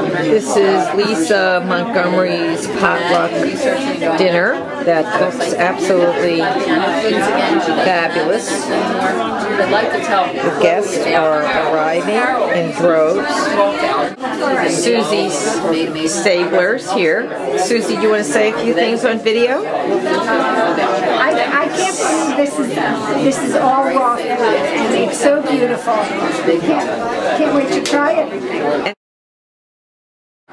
This is Lisa Montgomery's potluck dinner that looks absolutely fabulous. The guests are arriving in droves. Susie's Stabler's here. Susie, do you want to say a few things on video? I can't believe this is all raw food, and it's so beautiful. Can't wait to try everything.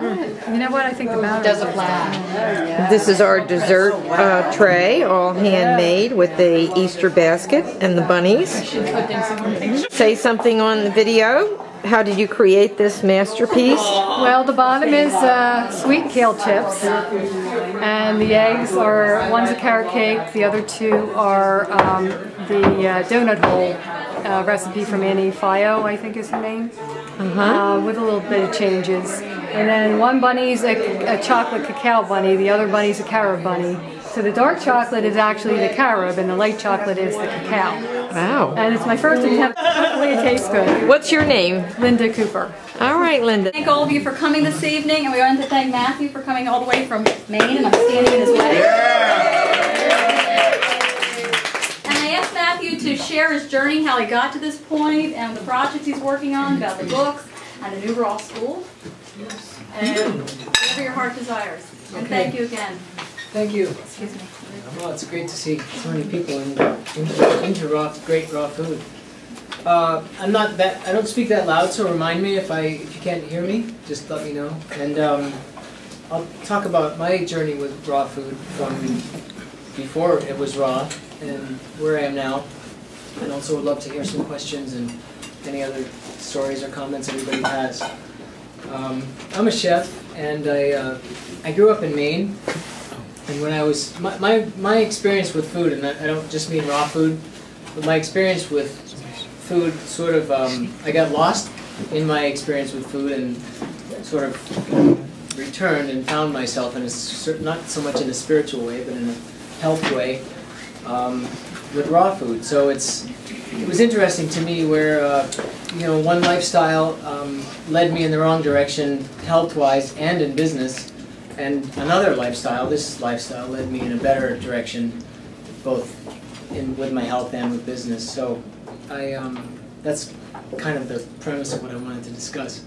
You know what? I think the batter does a plan. This is our dessert tray, all handmade with the Easter basket and the bunnies. Say something on the video. How did you create this masterpiece? Well, the bottom is sweet kale chips, and the eggs are, one's a carrot cake, the other two are the donut hole recipe from Annie Fio, I think is her name, with a little bit of changes. And then one bunny's a chocolate cacao bunny, the other bunny's a carob bunny. So the dark chocolate is actually the carob, and the light chocolate is the cacao. Wow. And it's my first attempt. Hopefully it tastes good. What's your name? Linda Cooper. All right, Linda. Thank all of you for coming this evening, and we want to thank Matthew for coming all the way from Maine, and I'm standing in his way. And I asked Matthew to share his journey, how he got to this point, and the projects he's working on, about the books, and the new raw school, and whatever your heart desires. And thank you again. Thank you. Excuse me. Well, it's great to see so many people into great raw food. I don't speak that loud, so remind me if you can't hear me. Just let me know. And I'll talk about my journey with raw food from before it was raw and where I am now. And also would love to hear some questions and any other stories or comments anybody has. I'm a chef, and I grew up in Maine. And when I was, my experience with food, and I don't just mean raw food, but my experience with food sort of, I got lost in my experience with food and sort of returned and found myself in a, not so much in a spiritual way, but in a health way with raw food. So it was interesting to me where, one lifestyle led me in the wrong direction health-wise and in business. And another lifestyle, this lifestyle, led me in a better direction, both with my health and with business. So that's kind of the premise of what I wanted to discuss.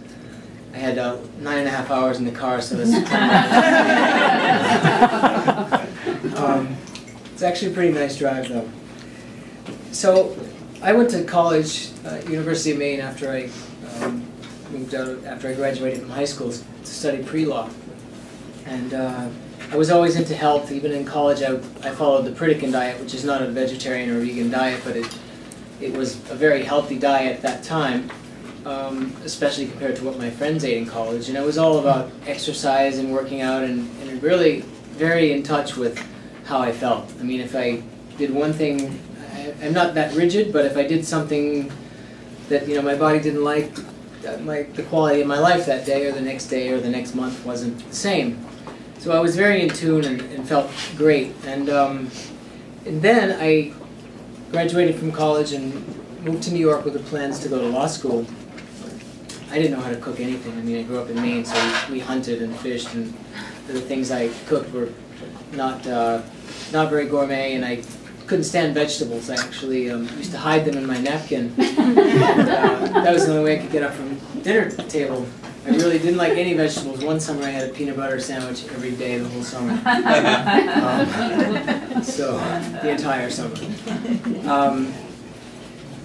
I had 9.5 hours in the car, so that's it's actually a pretty nice drive, though. So I went to college, University of Maine, after I moved out, after I graduated from high school to study pre-law. And I was always into health. Even in college, I followed the Pritikin diet, which is not a vegetarian or vegan diet, but it was a very healthy diet at that time, especially compared to what my friends ate in college. And it was all about exercise and working out, and really very in touch with how I felt. I mean, if I did one thing, I'm not that rigid, but if I did something that my body didn't like, the quality of my life that day or the next month wasn't the same. So I was very in tune and felt great. And then I graduated from college and moved to New York with the plans to go to law school. I didn't know how to cook anything. I mean, I grew up in Maine, so we hunted and fished, and the things I cooked were not very gourmet, and I couldn't stand vegetables. I actually used to hide them in my napkin. That was the only way I could get up from the dinner table. I really didn't like any vegetables. One summer I had a peanut butter sandwich every day the whole summer. So, the entire summer.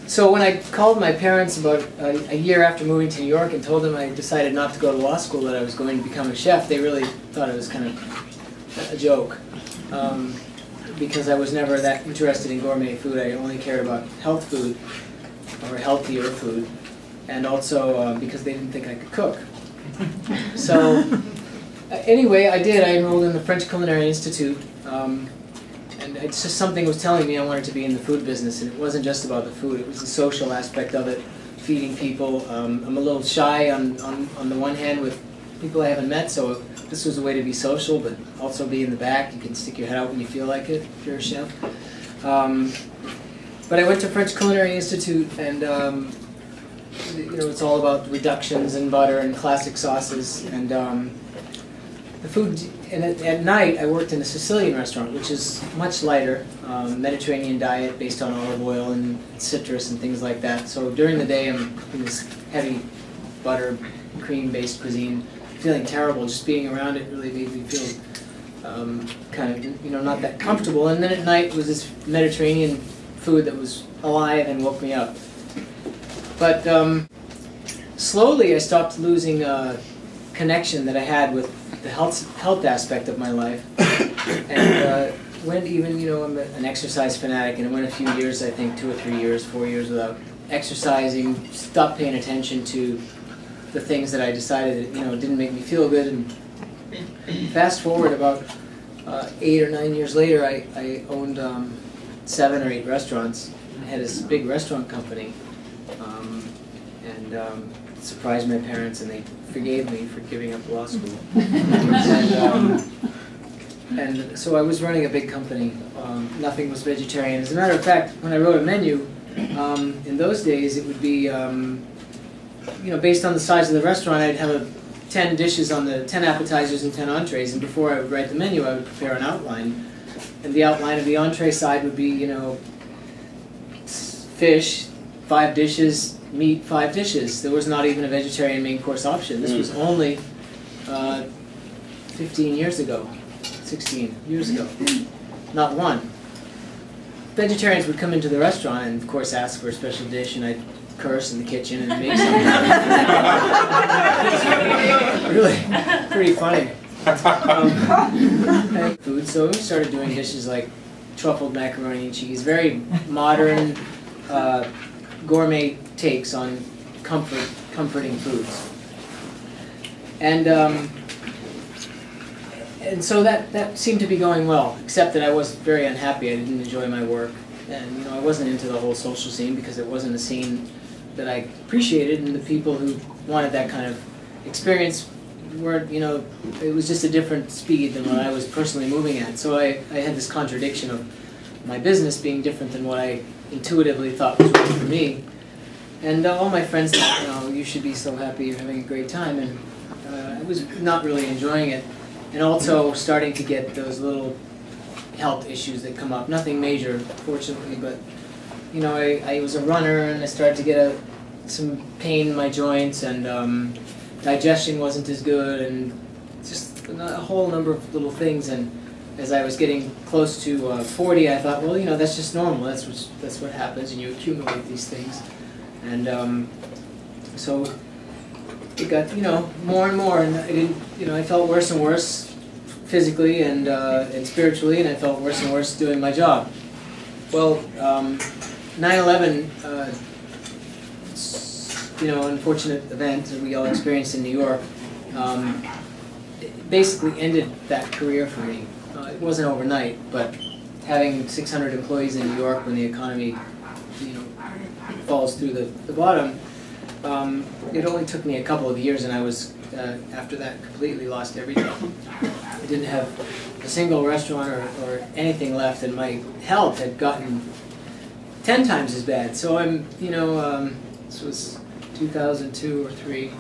So when I called my parents about a year after moving to New York and told them I decided not to go to law school, that I was going to become a chef, they really thought it was kind of a joke. Because I was never that interested in gourmet food. I only cared about health food, or healthier food, and also because they didn't think I could cook. So anyway, I did. I enrolled in the French Culinary Institute, and it's just something was telling me I wanted to be in the food business, and it wasn't just about the food. It was the social aspect of it, feeding people. I'm a little shy on the one hand with people I haven't met, so this was a way to be social, but also be in the back. You can stick your head out when you feel like it, if you're a chef. But I went to French Culinary Institute, and it's all about reductions in butter and classic sauces, and the food. And at night, I worked in a Sicilian restaurant, which is much lighter, Mediterranean diet based on olive oil and citrus and things like that. So during the day, I'm in this heavy butter, cream-based cuisine, feeling terrible. Just being around it really made me feel kind of, not that comfortable. And then at night was this Mediterranean food that was alive and woke me up. But slowly, I stopped losing connection that I had with the health aspect of my life, and went even, I'm an exercise fanatic, and it went a few years, I think 2 or 3 years, 4 years without exercising, stopped paying attention to the things that I decided that, didn't make me feel good. And fast forward about 8 or 9 years later, I owned 7 or 8 restaurants. I had this big restaurant company, and surprised my parents, and they forgave me for giving up law school. And so I was running a big company. Nothing was vegetarian. As a matter of fact, when I wrote a menu, in those days it would be, based on the size of the restaurant, I'd have 10 dishes on 10 appetizers and 10 entrees, and before I would write the menu, I would prepare an outline. And the outline of the entree side would be, fish, 5 dishes, meat, 5 dishes. There was not even a vegetarian main course option. This was only 15 years ago, 16 years ago. Not one. Vegetarians would come into the restaurant and, of course, ask for a special dish, and I'd curse in the kitchen and make something. Really, pretty funny. Food, so we started doing dishes like truffled macaroni and cheese, very modern, gourmet takes on comforting foods. And so that seemed to be going well, except that I was very unhappy. I didn't enjoy my work, and I wasn't into the whole social scene because it wasn't a scene that I appreciated, and the people who wanted that kind of experience weren't, it was just a different speed than what I was personally moving at. So I had this contradiction of my business being different than what I intuitively thought was right for me. And all my friends thought, you should be so happy, you're having a great time, and I was not really enjoying it. And also starting to get those little health issues that come up. Nothing major, fortunately, but I was a runner, and I started to get some pain in my joints, and digestion wasn't as good, and just a whole number of little things. And as I was getting close to 40, I thought, well, that's just normal. That's what happens, and you accumulate these things. And so it got more and more, and I didn't, I felt worse and worse physically and spiritually, and I felt worse and worse doing my job. Well, 9/11, unfortunate event that we all experienced in New York, it basically ended that career for me. It wasn't overnight, but having 600 employees in New York when the economy, falls through the bottom, it only took me a couple of years, and I was, after that, completely lost everything. I didn't have a single restaurant or anything left, and my health had gotten 10 times as bad. So I'm, this was 2002 or 3.